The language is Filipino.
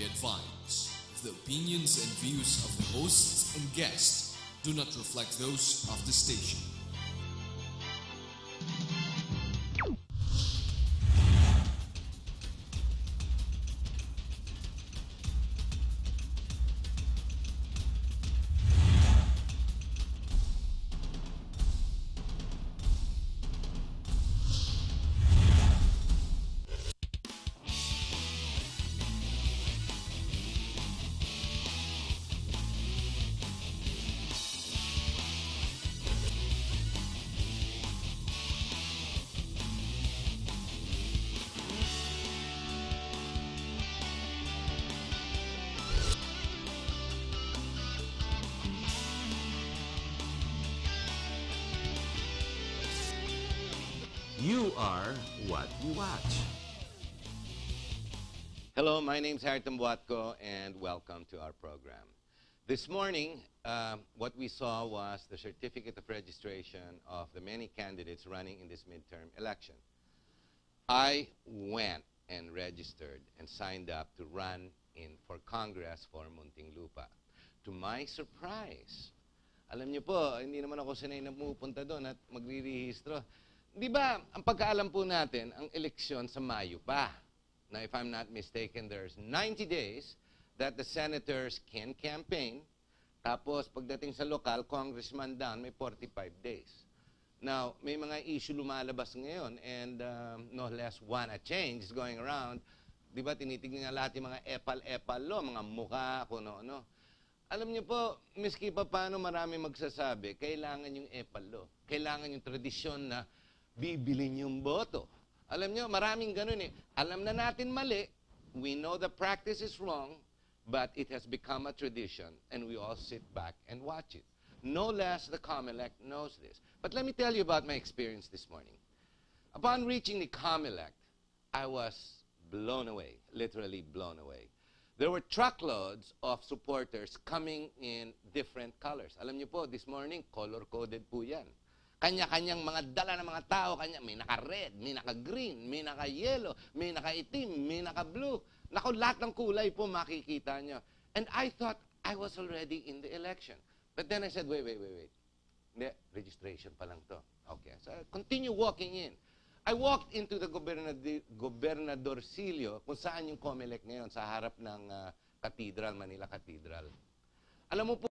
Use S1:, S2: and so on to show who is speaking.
S1: We advise the opinions and views of the hosts and guests do not reflect those of the station.
S2: You are what you watch.
S3: Hello, my name's Harriton Buatco, and welcome to our program. This morning, what we saw was the certificate of registration of the many candidates running in this midterm election. I went and registered and signed up to run for Congress for Muntinlupa. To my surprise, alam niyo po, hindi naman ako sanay na pumupunta doon at magre-rehistro. Di ba, ang pagkaalam po natin, ang eleksyon sa Mayo pa. Now, if I'm not mistaken, there's 90 days that the senators can campaign. Tapos, pagdating sa lokal, congressman down, may 45 days. Now, may mga issue lumalabas ngayon and no less one, a change is going around. Di ba, tinitignan nga lahat yung mga epal-epal lo, mga mukha, kung ano-ano. Alam niyo po, miski pa paano marami magsasabi, kailangan yung epal lo. Kailangan yung tradisyon na bibilin yung boto. Alam nyo, maraming ganun eh. Alam na natin mali. We know the practice is wrong, but it has become a tradition, and we all sit back and watch it. No less the COMELEC knows this. But let me tell you about my experience this morning. Upon reaching the COMELEC, I was blown away, literally blown away. There were truckloads of supporters coming in different colors. Alam nyo po, this morning, color-coded po yan. Kanya-kanyang mga dala ng mga tao, may naka-red, may naka-green, may naka-yellow, may naka-itim, may naka-blue. Naku, lahat ng kulay po makikita nyo. And I thought I was already in the election. But then I said, wait. Hindi, registration pa lang to. Okay, so I continue walking in. I walked into the Gobernadorcillo, kung saan yung COMELEC ngayon, sa harap ng Cathedral, Manila Cathedral. Alam mo po,